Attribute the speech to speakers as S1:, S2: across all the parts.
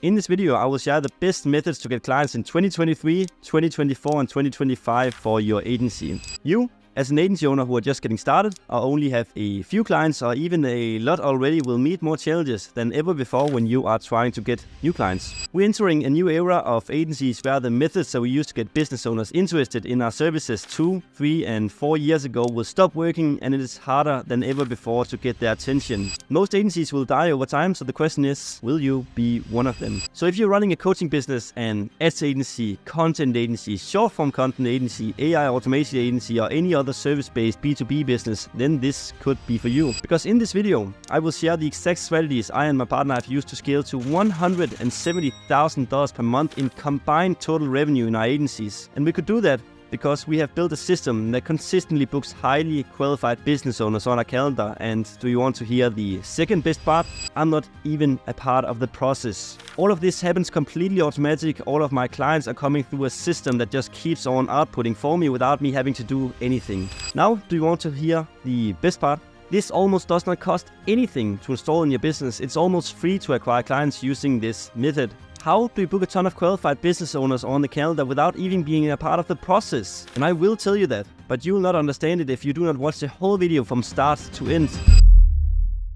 S1: In this video, I will share the best methods to get clients in 2023, 2024 and 2025 for your agency. You, as an agency owner who are just getting started or only have a few clients or even a lot already, will meet more challenges than ever before when you are trying to get new clients. We're entering a new era of agencies where the methods that we used to get business owners interested in our services 2, 3 and 4 years ago will stop working, and it is harder than ever before to get their attention. Most agencies will die over time, so the question is, will you be one of them? So if you're running a coaching business, an ads agency, content agency, short-form content agency, AI automation agency or any other service-based B2B business, then this could be for you. Because in this video, I will share the exact strategies I and my partner have used to scale to $170,000 per month in combined total revenue in our agencies. And we could do that because we have built a system that consistently books highly qualified business owners on our calendar. And do you want to hear the second best part? I'm not even a part of the process. All of this happens completely automatic. All of my clients are coming through a system that just keeps on outputting for me without me having to do anything. Now, do you want to hear the best part? This almost does not cost anything to install in your business. It's almost free to acquire clients using this method. How do you book a ton of qualified business owners on the calendar without even being a part of the process? And I will tell you that, but you will not understand it if you do not watch the whole video from start to end.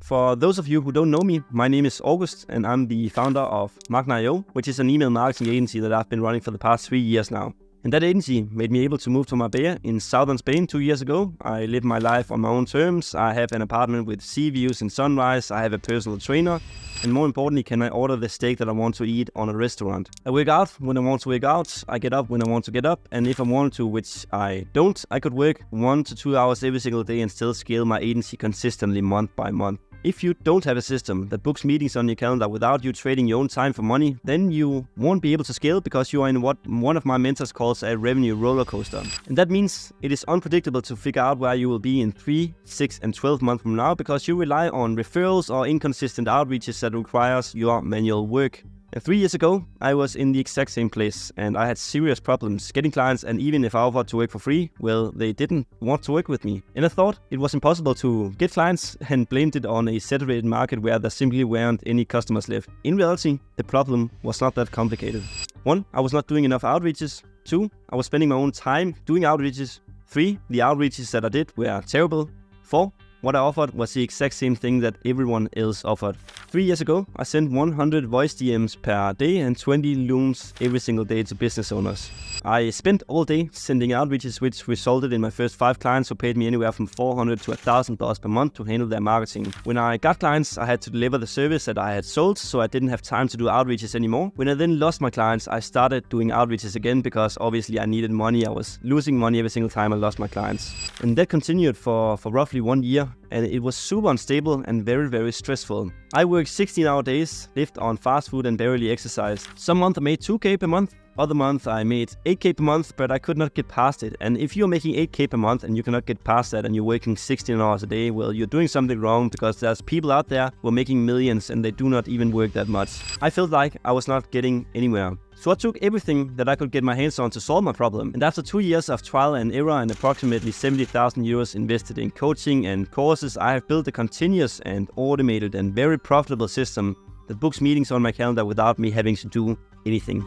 S1: For those of you who don't know me, my name is August and I'm the founder of Magna.io, which is an email marketing agency that I've been running for the past 3 years now. And that agency made me able to move to Marbella in southern Spain 2 years ago. I live my life on my own terms. I have an apartment with sea views and sunrise. I have a personal trainer. And more importantly, can I order the steak that I want to eat on a restaurant? I work out when I want to work out. I get up when I want to get up. And if I wanted to, which I don't, I could work 1 to 2 hours every single day and still scale my agency consistently month by month. If you don't have a system that books meetings on your calendar without you trading your own time for money, then you won't be able to scale because you are in what one of my mentors calls a revenue roller coaster. And that means it is unpredictable to figure out where you will be in 3, 6 and 12 months from now because you rely on referrals or inconsistent outreaches that requires your manual work. 3 years ago, I was in the exact same place and I had serious problems getting clients, and even if I offered to work for free, well, they didn't want to work with me. And I thought it was impossible to get clients and blamed it on a saturated market where there simply weren't any customers left. In reality, the problem was not that complicated. 1, I was not doing enough outreaches. 2, I was spending my own time doing outreaches. 3, the outreaches that I did were terrible. 4, what I offered was the exact same thing that everyone else offered. 3 years ago, I sent 100 voice DMs per day and 20 looms every single day to business owners. I spent all day sending outreaches, which resulted in my first 5 clients who paid me anywhere from $400 to $1,000 per month to handle their marketing. When I got clients, I had to deliver the service that I had sold, so I didn't have time to do outreaches anymore. When I then lost my clients, I started doing outreaches again because obviously I needed money. I was losing money every single time I lost my clients. And that continued for roughly 1 year. And it was super unstable and very, very stressful. I worked 16-hour days, lived on fast food and barely exercised. Some month I made 2K per month, other month I made 8K per month, but I could not get past it. And if you're making 8K per month and you cannot get past that and you're working 16 hours a day, well, you're doing something wrong because there's people out there who are making millions and they do not even work that much. I felt like I was not getting anywhere. So I took everything that I could get my hands on to solve my problem. And after 2 years of trial and error and approximately 70,000 euros invested in coaching and courses, I have built a continuous and automated and very profitable system that books meetings on my calendar without me having to do anything.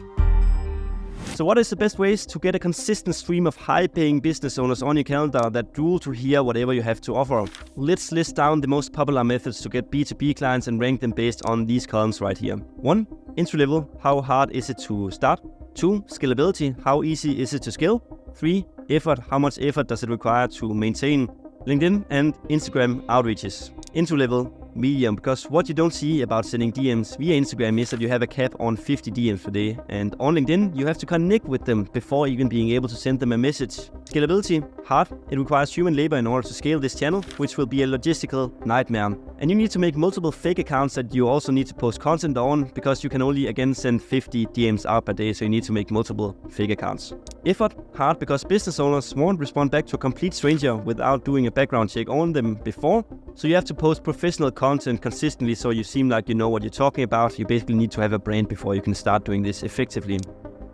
S1: So what is the best ways to get a consistent stream of high-paying business owners on your calendar that drool to hear whatever you have to offer? Let's list down the most popular methods to get B2B clients and rank them based on these columns right here. 1. Entry level, how hard is it to start? 2. Scalability, how easy is it to scale? 3. Effort, how much effort does it require to maintain? LinkedIn and Instagram outreaches. Entry level, medium, because what you don't see about sending DMs via Instagram is that you have a cap on 50 DMs per day, and on LinkedIn you have to connect with them before even being able to send them a message. Scalability, hard. It requires human labor in order to scale this channel, which will be a logistical nightmare. And you need to make multiple fake accounts that you also need to post content on, because you can only again send 50 DMs out per day, so you need to make multiple fake accounts. Effort, hard, because business owners won't respond back to a complete stranger without doing a background check on them before, so you have to post professional content consistently so you seem like you know what you're talking about. You basically need to have a brand before you can start doing this effectively.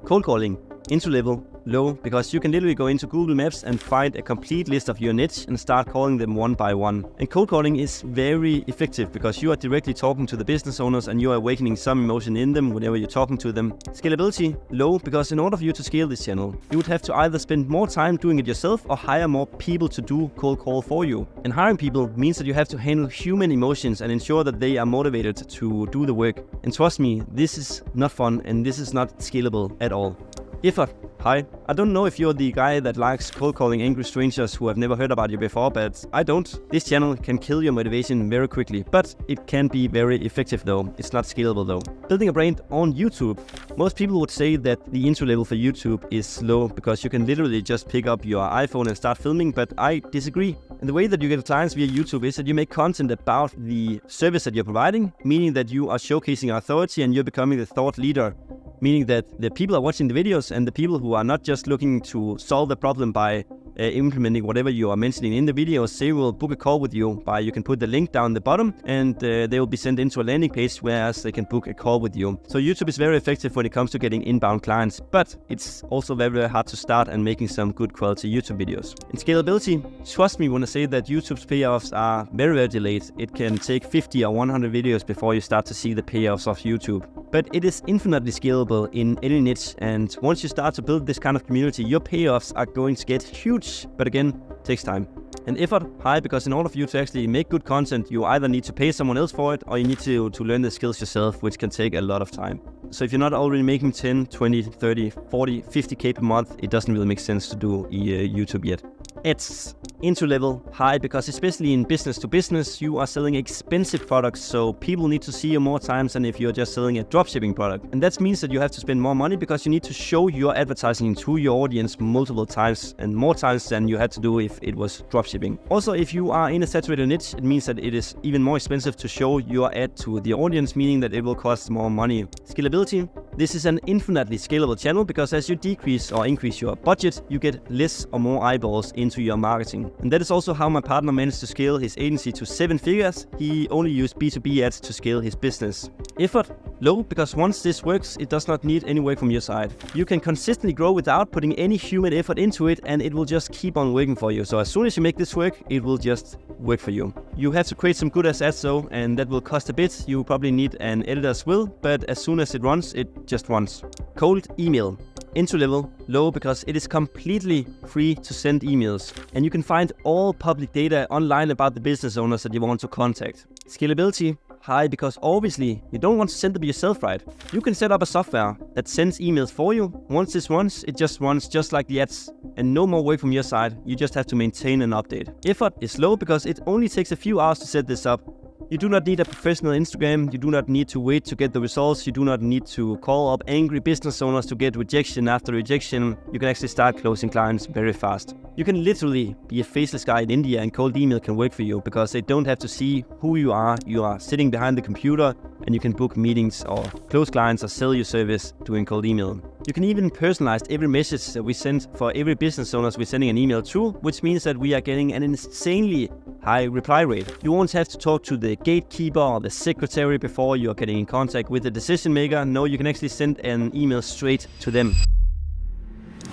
S1: Cold calling, Entry level, low, because you can literally go into Google Maps and find a complete list of your niche and start calling them one by one. And cold calling is very effective because you are directly talking to the business owners and you are awakening some emotion in them whenever you're talking to them. Scalability, low, because in order for you to scale this channel, you would have to either spend more time doing it yourself or hire more people to do cold call for you. And hiring people means that you have to handle human emotions and ensure that they are motivated to do the work. And trust me, this is not fun and this is not scalable at all. Effort, high. I don't know if you're the guy that likes cold calling angry strangers who have never heard about you before, but I don't. This channel can kill your motivation very quickly, but it can be very effective though. It's not scalable though. Building a brand on YouTube. Most people would say that the entry level for YouTube is low because you can literally just pick up your iPhone and start filming, but I disagree. And the way that you get clients via YouTube is that you make content about the service that you're providing, meaning that you are showcasing authority and you're becoming the thought leader. Meaning that the people are watching the videos and the people who are not just looking to solve the problem by implementing whatever you are mentioning in the videos, they will book a call with you by, you can put the link down the bottom and they will be sent into a landing page whereas they can book a call with you. So YouTube is very effective when it comes to getting inbound clients, but it's also very, very hard to start and making some good quality YouTube videos. In scalability, trust me when I say that YouTube's payoffs are very, very delayed. It can take 50 or 100 videos before you start to see the payoffs of YouTube. But it is infinitely scalable in any niche, and once you start to build this kind of community, your payoffs are going to get huge, but again, takes time. And effort, high, because in order for you to actually make good content, you either need to pay someone else for it, or you need to learn the skills yourself, which can take a lot of time. So if you're not already making 10, 20, 30, 40, 50k per month, it doesn't really make sense to do YouTube yet. Ads, entry level, high, because especially in business to business, you are selling expensive products, so people need to see you more times than if you're just selling a dropshipping product. And that means that you have to spend more money because you need to show your advertising to your audience multiple times and more times than you had to do if it was dropshipping. Also, if you are in a saturated niche, it means that it is even more expensive to show your ad to the audience, meaning that it will cost more money. Scalability, this is an infinitely scalable channel because as you decrease or increase your budget, you get less or more eyeballs into your marketing. And that is also how my partner managed to scale his agency to 7 figures. He only used B2B ads to scale his business. Effort, low, because once this works, it does not need any work from your side. You can consistently grow without putting any human effort into it, and it will just keep on working for you. So as soon as you make this work, it will just work for you. You have to create some good ads though, and that will cost a bit. You probably need an editor as well, but as soon as it runs, it just runs. Cold email. Entry level, low, because it is completely free to send emails. And you can find all public data online about the business owners that you want to contact. Scalability, high, because obviously you don't want to send them yourself, right? You can set up a software that sends emails for you. Once this runs, it just runs just like the ads. And no more work from your side. You just have to maintain an update. Effort is low because it only takes a few hours to set this up. You do not need a professional Instagram, you do not need to wait to get the results, you do not need to call up angry business owners to get rejection after rejection. You can actually start closing clients very fast. You can literally be a faceless guy in India and cold email can work for you because they don't have to see who you are. You are sitting behind the computer and you can book meetings or close clients or sell your service doing cold email. You can even personalize every message that we send for every business owners we're sending an email to, which means that we are getting an insanely high reply rate. You won't have to talk to the gatekeeper or the secretary before you're getting in contact with the decision maker. No, you can actually send an email straight to them.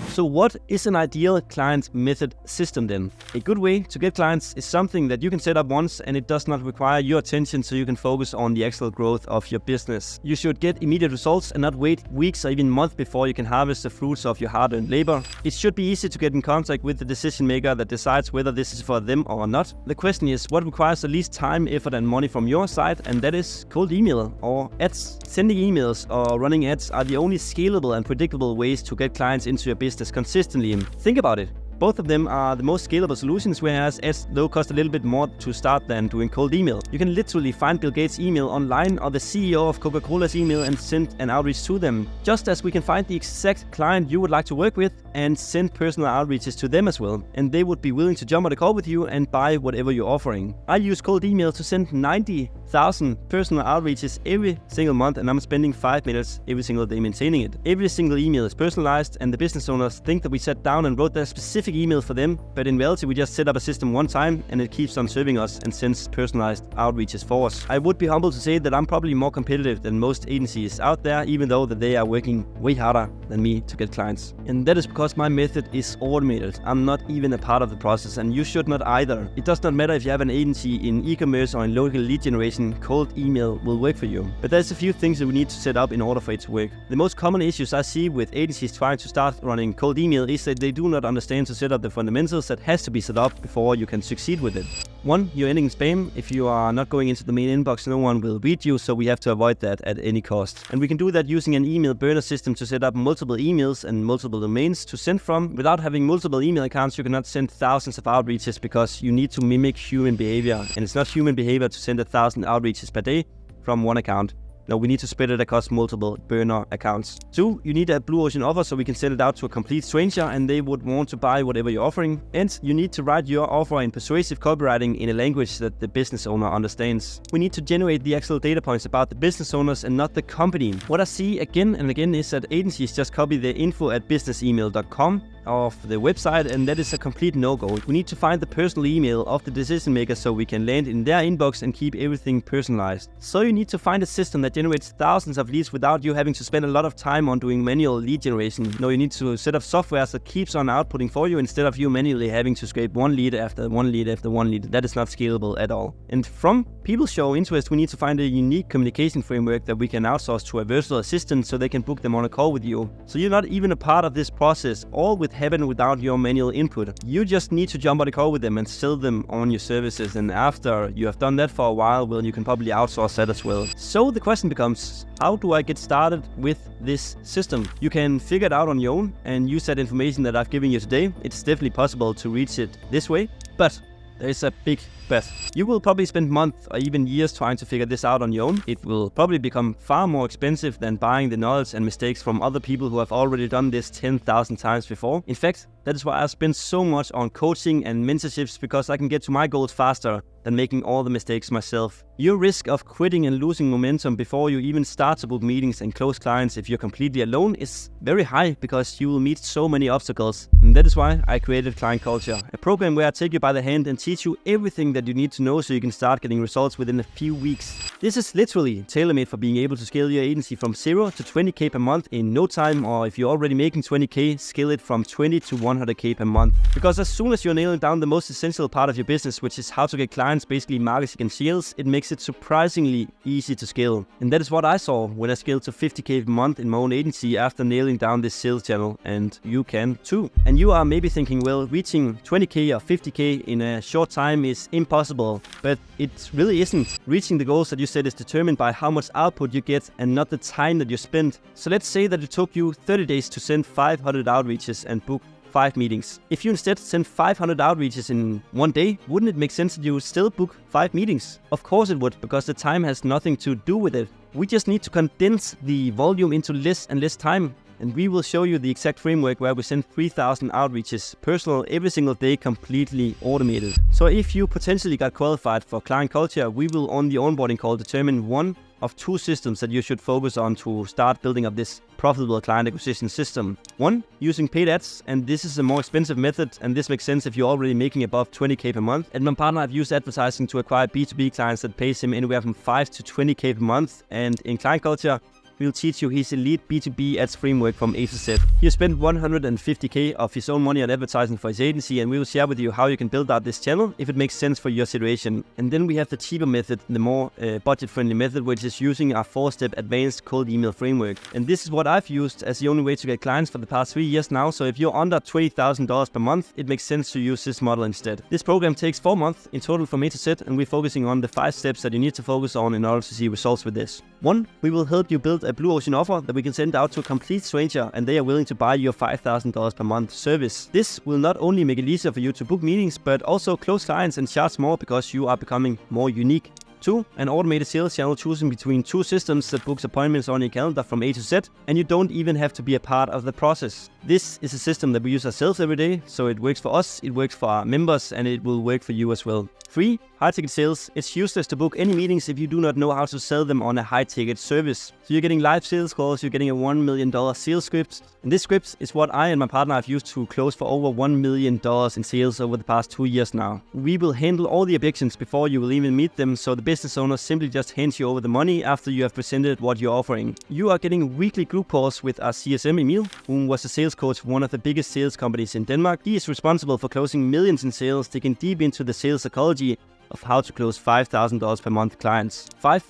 S1: So what is an ideal client method system then? A good way to get clients is something that you can set up once and it does not require your attention so you can focus on the actual growth of your business. You should get immediate results and not wait weeks or even months before you can harvest the fruits of your hard-earned labor. It should be easy to get in contact with the decision maker that decides whether this is for them or not. The question is what requires the least time, effort and money from your side, and that is cold email or ads. Sending emails or running ads are the only scalable and predictable ways to get clients into your business consistently. Think about it. Both of them are the most scalable solutions, whereas ads though cost a little bit more to start than doing cold email. You can literally find Bill Gates' email online or the CEO of Coca-Cola's email and send an outreach to them. Just as we can find the exact client you would like to work with and send personal outreaches to them as well. And they would be willing to jump on a call with you and buy whatever you're offering. I use cold email to send 90,000 personal outreaches every single month, and I'm spending 5 minutes every single day maintaining it. Every single email is personalized and the business owners think that we sat down and wrote their specific specific email for them, but in reality we just set up a system one time and it keeps on serving us and sends personalized outreaches for us. I would be humble to say that I'm probably more competitive than most agencies out there, even though that they are working way harder than me to get clients. And that is because my method is automated. I'm not even a part of the process, and you should not either. It does not matter if you have an agency in e-commerce or in local lead generation, cold email will work for you. But there's a few things that we need to set up in order for it to work. The most common issues I see with agencies trying to start running cold email is that they do not understand to set up the fundamentals that has to be set up before you can succeed with it. 1. You're ending spam. If you are not going into the main inbox, no one will read you, so we have to avoid that at any cost. And we can do that using an email burner system to set up multiple emails and multiple domains to send from. Without having multiple email accounts, you cannot send thousands of outreaches because you need to mimic human behavior. And it's not human behavior to send 1,000 outreaches per day from one account. No, we need to spread it across multiple burner accounts. 2, you need a blue ocean offer so we can send it out to a complete stranger and they would want to buy whatever you're offering. And you need to write your offer in persuasive copywriting in a language that the business owner understands. We need to generate the actual data points about the business owners and not the company. What I see again and again is that agencies just copy the info@businessemail.com of the website, and that is a complete no-go. We need to find the personal email of the decision maker so we can land in their inbox and keep everything personalized. So you need to find a system that generates thousands of leads without you having to spend a lot of time on doing manual lead generation. No, you need to set up software that keeps on outputting for you instead of you manually having to scrape one lead after one lead after one lead. That is not scalable at all. And from people show interest, we need to find a unique communication framework that we can outsource to a virtual assistant so they can book them on a call with you. So you're not even a part of this process, all with happen without your manual input. You just need to jump on a call with them and sell them on your services, and after you have done that for a while, well, you can probably outsource that as well. So the question becomes, how do I get started with this system? You can figure it out on your own and use that information that I've given you today. It's definitely possible to reach it this way, but there is a big but. You will probably spend months or even years trying to figure this out on your own. It will probably become far more expensive than buying the knowledge and mistakes from other people who have already done this 10,000 times before. In fact, that is why I spend so much on coaching and mentorships, because I can get to my goals faster than making all the mistakes myself. Your risk of quitting and losing momentum before you even start to book meetings and close clients if you're completely alone is very high, because you will meet so many obstacles. And that is why I created Client Culture, a program where I take you by the hand and teach you everything that you need to know so you can start getting results within a few weeks. This is literally tailor-made for being able to scale your agency from 0 to 20k per month in no time, or if you're already making 20k, scale it from 20 to 100k per month. Because as soon as you're nailing down the most essential part of your business, which is how to get clients, basically marketing and sales, it makes it surprisingly easy to scale. And that is what I saw when I scaled to 50k per month in my own agency after nailing down this sales channel, and you can too. And you are maybe thinking, well, reaching 20k or 50k in a short time is impossible, but it really isn't. Reaching the goals that you set is determined by how much output you get and not the time that you spend. So let's say that it took you 30 days to send 500 outreaches and book 5 meetings. If you instead send 500 outreaches in one day, wouldn't it make sense that you would still book 5 meetings? Of course it would, because the time has nothing to do with it. We just need to condense the volume into less and less time. And we will show you the exact framework where we send 3,000 outreaches personal every single day, completely automated. So if you potentially got qualified for Client Culture, we will on the onboarding call determine one of 2 systems that you should focus on to start building up this profitable client acquisition system. 1, using paid ads, and this is a more expensive method, and this makes sense if you're already making above 20k per month. At my partner, I've used advertising to acquire B2B clients that pays him anywhere from 5 to 20k per month, and in Client Culture, we'll teach you his elite B2B ads framework from A to Z. He spent 150k of his own money on advertising for his agency, and we will share with you how you can build out this channel if it makes sense for your situation. And then we have the cheaper method, the more budget-friendly method, which is using our 4-step advanced cold email framework. And this is what I've used as the only way to get clients for the past 3 years now. So if you're under $20,000 per month, it makes sense to use this model instead. This program takes 4 months in total from A to Z, and we're focusing on the 5 steps that you need to focus on in order to see results with this. 1, we will help you build a blue ocean offer that we can send out to a complete stranger, and they are willing to buy your $5,000 per month service. This will not only make it easier for you to book meetings, but also close clients and charge more because you are becoming more unique. 2, an automated sales channel choosing between 2 systems that books appointments on your calendar from A to Z, and you don't even have to be a part of the process. This is a system that we use ourselves every day, so it works for us, it works for our members, and it will work for you as well. 3, High-ticket sales, it's useless to book any meetings if you do not know how to sell them on a high-ticket service. So you're getting live sales calls, you're getting a $1 million sales script. And this script is what I and my partner have used to close for over $1 million in sales over the past 2 years now. We will handle all the objections before you will even meet them, so the business owner simply just hands you over the money after you have presented what you're offering. You are getting weekly group calls with our CSM Emil, who was a sales coach for one of the biggest sales companies in Denmark. He is responsible for closing millions in sales, digging deep into the sales psychology of how to close $5,000 per month clients. 5.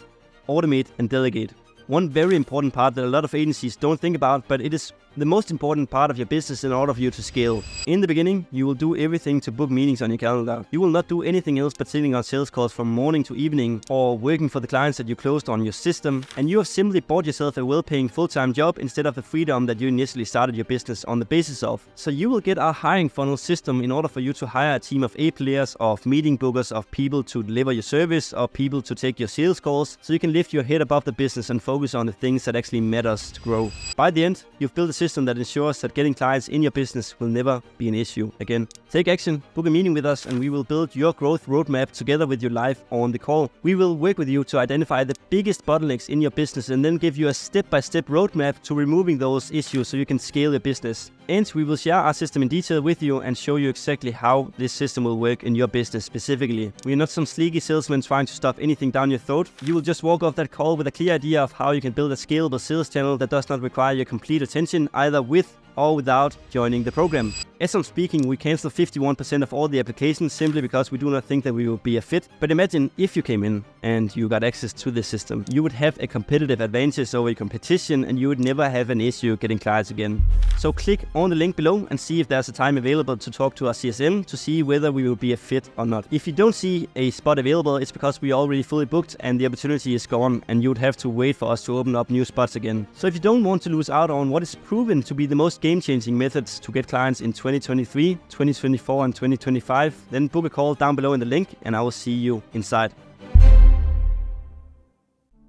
S1: Automate and delegate. One very important part that a lot of agencies don't think about, but it is the most important part of your business in order for you to scale. In the beginning, you will do everything to book meetings on your calendar. You will not do anything else but sitting on sales calls from morning to evening or working for the clients that you closed on your system. And you have simply bought yourself a well-paying full-time job instead of the freedom that you initially started your business on the basis of. So you will get our hiring funnel system in order for you to hire a team of A players, of meeting bookers, of people to deliver your service, or people to take your sales calls, so you can lift your head above the business and focus on the things that actually matters to grow. By the end, you've built a system that ensures that getting clients in your business will never be an issue again. Take action, book a meeting with us, and we will build your growth roadmap together with you live on the call. We will work with you to identify the biggest bottlenecks in your business and then give you a step-by-step roadmap to removing those issues so you can scale your business. And we will share our system in detail with you and show you exactly how this system will work in your business specifically. We are not some sleazy salesman trying to stuff anything down your throat. You will just walk off that call with a clear idea of how you can build a scalable sales channel that does not require your complete attention, either with or without joining the program. As I'm speaking, we cancel 51% of all the applications simply because we do not think that we will be a fit. But imagine if you came in and you got access to this system. You would have a competitive advantage over your competition and you would never have an issue getting clients again. So click on the link below and see if there's a time available to talk to our CSM to see whether we will be a fit or not. If you don't see a spot available, it's because we are already fully booked and the opportunity is gone and you would have to wait for us to open up new spots again. So if you don't want to lose out on what is proven to be the most game-changing methods to get clients in 2023, 2024 and 2025, then book a call down below in the link and I will see you inside.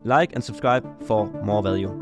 S1: Like and subscribe for more value.